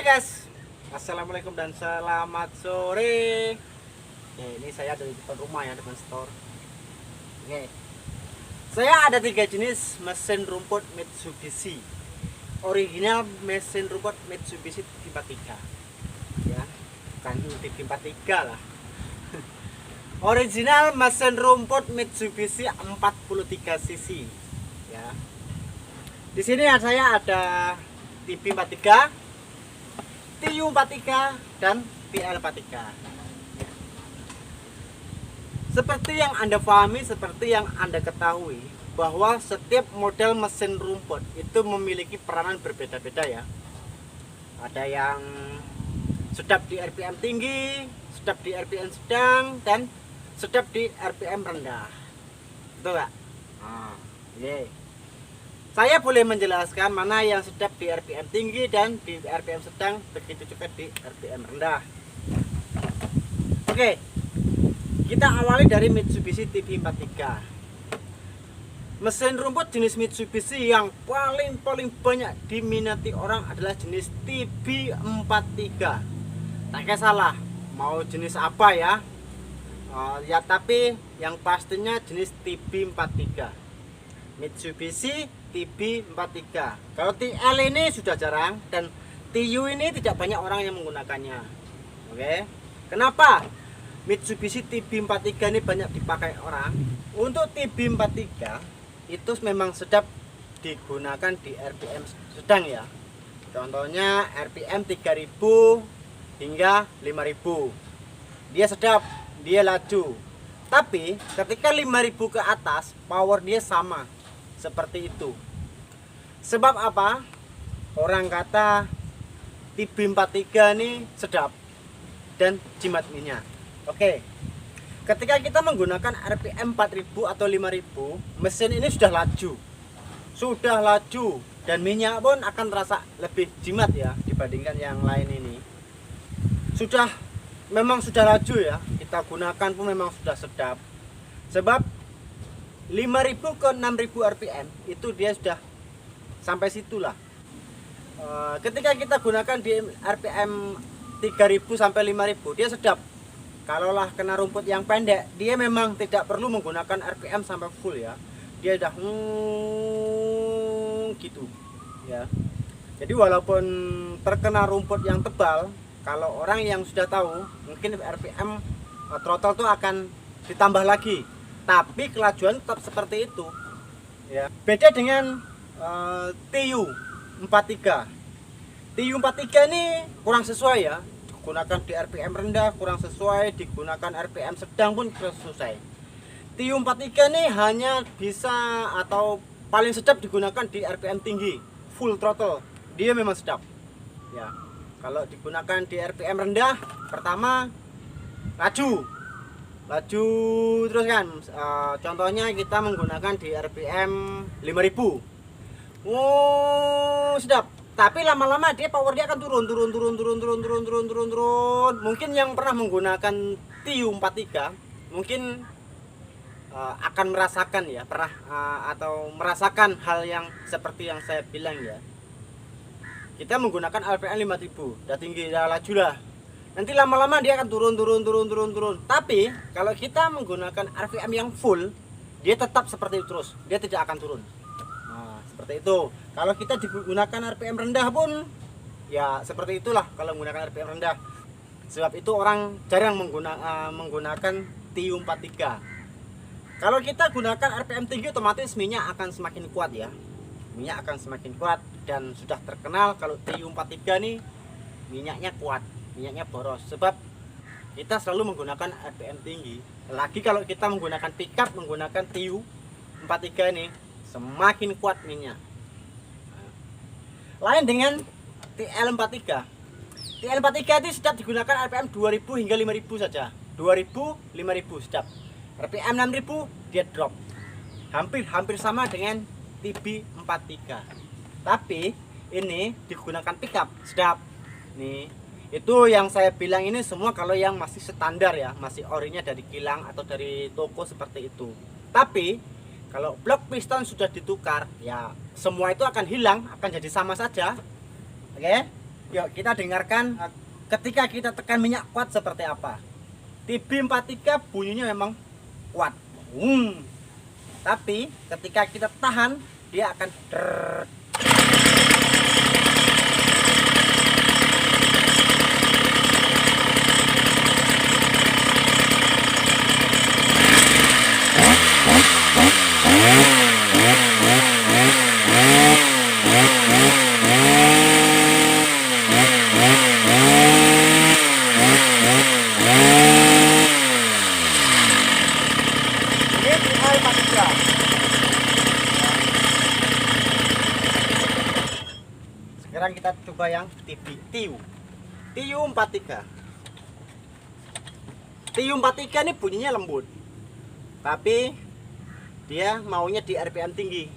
guys, assalamualaikum dan selamat sore. Ini saya dari depan rumah ya, depan store. Oke, saya ada 3 jenis mesin rumput Mitsubishi original, mesin rumput Mitsubishi TV43 ya, bukan TV43 lah. Original mesin rumput Mitsubishi 43 cc ya. Di sini saya ada TV43, TU43 dan TL43. Seperti yang Anda pahami, seperti yang Anda ketahui, bahwa setiap model mesin rumput itu memiliki peranan berbeda-beda ya. Ada yang sedap di RPM tinggi, sedap di RPM sedang, dan sedap di RPM rendah. Betul nggak? Nah, yeah. Saya boleh menjelaskan mana yang sedap di RPM tinggi dan di RPM sedang, begitu juga di RPM rendah. Oke, kita awali dari Mitsubishi TV43. Mesin rumput jenis Mitsubishi yang paling banyak diminati orang adalah jenis TV43. Tak kayak salah, mau jenis apa ya? Ya tapi yang pastinya jenis TV43. Mitsubishi TV43. Kalau TL ini sudah jarang dan TU ini tidak banyak orang yang menggunakannya. Oke. Kenapa Mitsubishi TV43 ini banyak dipakai orang? Untuk TV43 itu memang sedap digunakan di RPM sedang ya. Contohnya RPM 3000 hingga 5000. Dia sedap, dia laju. Tapi ketika 5000 ke atas, power dia sama seperti itu. Sebab apa? Orang kata TV43 ini sedap dan jimat minyak. Oke. Ketika kita menggunakan RPM 4000 atau 5000, mesin ini sudah laju. Sudah laju dan minyak pun akan terasa lebih jimat ya dibandingkan yang lain ini. Memang sudah laju ya. Kita gunakan pun memang sudah sedap. Sebab 5000 ke 6000 RPM itu dia sudah sampai situlah. Ketika kita gunakan di RPM 3000 sampai 5000 dia sedap. Kalaulah kena rumput yang pendek, dia memang tidak perlu menggunakan RPM sampai full ya. Dia udah gitu ya. Jadi walaupun terkena rumput yang tebal, kalau orang yang sudah tahu mungkin RPM throttle tuh akan ditambah lagi. Tapi kelajuan tetap seperti itu ya. Beda dengan TU43. TU43 ini kurang sesuai ya, digunakan di RPM rendah kurang sesuai, digunakan RPM sedang pun kurang sesuai. TU43 ini hanya bisa atau paling sedap digunakan di RPM tinggi, full throttle, dia memang sedap ya. Kalau digunakan di RPM rendah, pertama laju terus kan. Contohnya kita menggunakan di RPM 5000. Sedap. Tapi lama-lama dia power dia akan turun. Mungkin yang pernah menggunakan TU43 mungkin akan merasakan ya, atau merasakan hal yang seperti yang saya bilang ya. Kita menggunakan RPM 5000, udah tinggi, udah laju lah. Nanti lama-lama dia akan turun. Tapi kalau kita menggunakan RPM yang full, dia tetap seperti itu terus, dia tidak akan turun. Nah, seperti itu. Kalau kita digunakan RPM rendah pun ya seperti itulah kalau menggunakan RPM rendah. Sebab itu orang jarang menggunakan TU43. Kalau kita gunakan RPM tinggi, otomatis minyak akan semakin kuat ya. Minyak akan semakin kuat dan sudah terkenal kalau TU43 nih minyaknya kuat, minyaknya boros. Sebab kita selalu menggunakan RPM tinggi. Lagi kalau kita menggunakan pickup, menggunakan TU43 ini semakin kuat minyak. Lain dengan TL43. TL43 itu sedap digunakan RPM 2000 hingga 5000 saja. 2000, 5000 sedap. RPM 6000 dia drop. Hampir sama dengan TV43. Tapi ini digunakan pickup sedap. Nih, itu yang saya bilang ini semua kalau yang masih standar ya, masih orinya dari kilang atau dari toko seperti itu. Tapi kalau blok piston sudah ditukar, ya semua itu akan hilang, akan jadi sama saja. Oke. Yuk kita dengarkan ketika kita tekan minyak kuat seperti apa. TB43 bunyinya memang kuat. Tapi ketika kita tahan dia akan Sekarang kita coba yang TIU 43. TIU 43 ini bunyinya lembut, tapi dia maunya di RPM tinggi.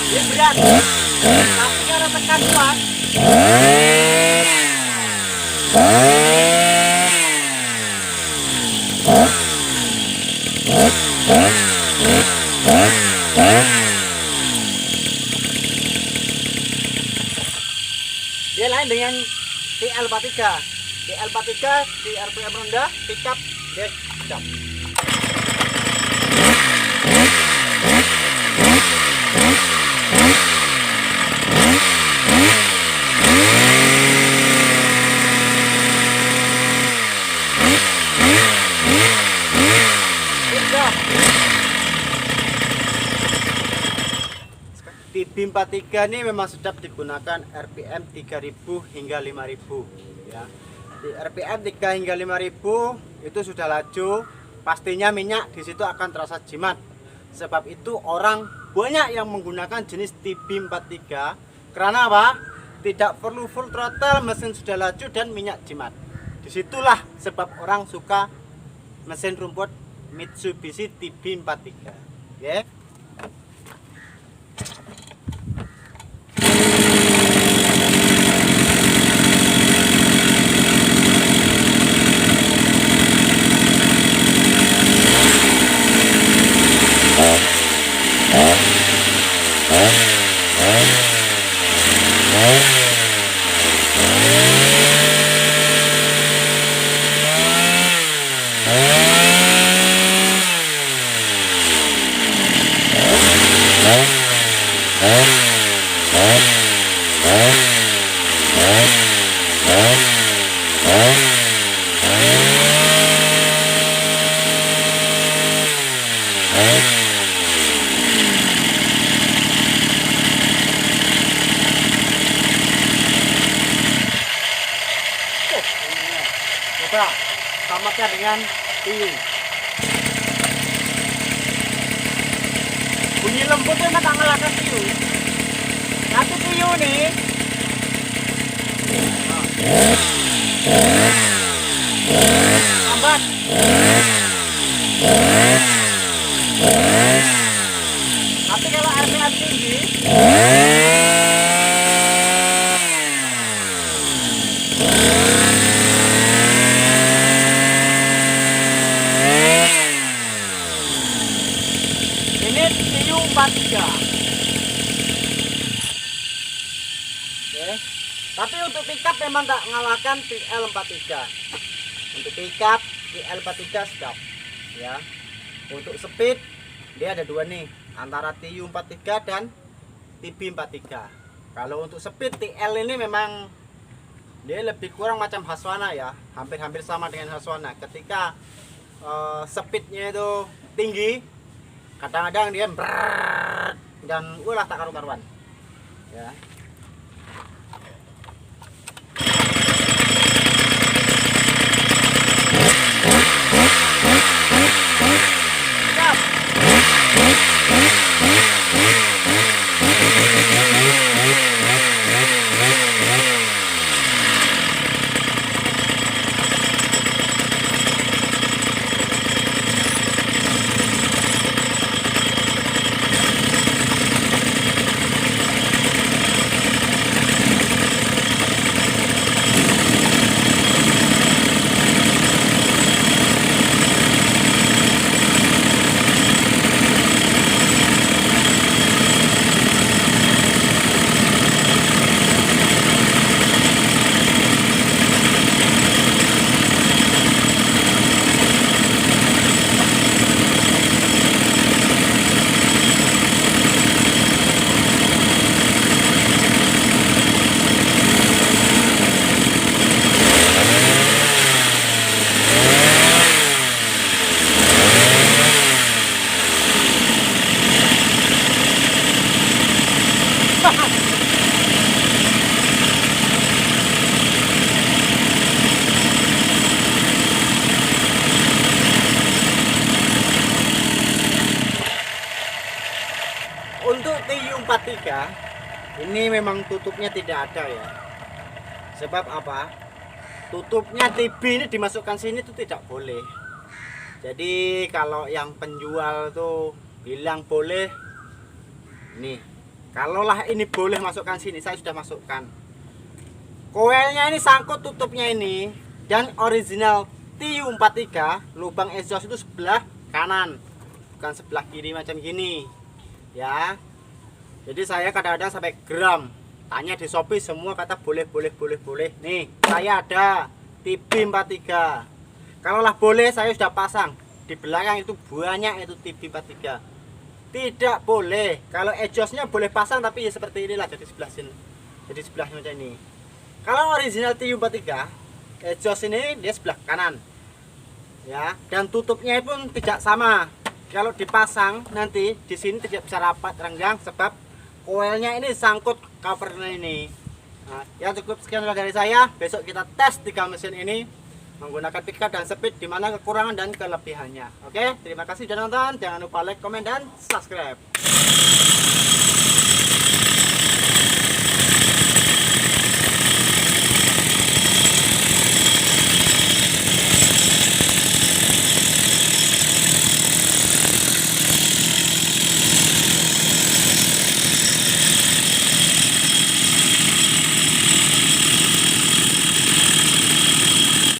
Dia berat, tapi karena tekan kuat dia lain dengan TL43. TL43 di RPM rendah, pickup dia sedap. TB43 ini memang sedap digunakan RPM 3000 hingga 5000 ya. Di RPM 3 hingga 5000 itu sudah laju, pastinya minyak di situ akan terasa jimat. Sebab itu orang banyak yang menggunakan jenis TB43 karena apa? Tidak perlu full throttle, mesin sudah laju dan minyak jimat. Disitulah sebab orang suka mesin rumput Mitsubishi TB43 ya. Coba tamatnya dengan TIU. Bunyi lembutnya tak ngalahkan TIU. Nanti TIU nih lambat. Tapi kalau RPM tinggi TIU 43. Oke. Tapi untuk pickup memang tak mengalahkan TL43. Untuk pickup TL43 sedap ya. Untuk speed dia ada dua nih, antara TIU 43 dan TB43. Kalau untuk speed TL ini memang dia lebih kurang macam Haswana ya, hampir-hampir sama dengan Haswana. Ketika speednya itu tinggi, kadang-kadang dia dan ulah tak karu-karuan ya. TU43 ini memang tutupnya tidak ada ya. Sebab apa? Tutupnya TB ini dimasukkan sini itu tidak boleh. Jadi kalau yang penjual tuh bilang boleh, nih kalaulah ini boleh masukkan sini, saya sudah masukkan. Koelnya ini sangkut tutupnya ini, dan original TU43 lubang exhaust itu sebelah kanan, bukan sebelah kiri macam gini ya. Jadi saya kadang-kadang sampai geram, tanya di Shopee semua kata boleh. Nih saya ada TB43, kalaulah boleh saya sudah pasang. Di belakang itu banyak itu TB43. Tidak boleh. Kalau exhaustnya boleh pasang, tapi ya seperti inilah, jadi sebelah sini, jadi sebelah macam ini. Kalau original TU43 exhaust ini dia sebelah kanan ya, dan tutupnya pun tidak sama. Kalau dipasang nanti di sini tidak bisa rapat renggang sebab koelnya ini sangkut covernya ini. Nah, ya cukup sekian dari saya. Besok kita tes 3 mesin ini menggunakan pickup dan speed, dimana kekurangan dan kelebihannya. Oke, terima kasih sudah nonton. Jangan lupa like, komen, dan subscribe.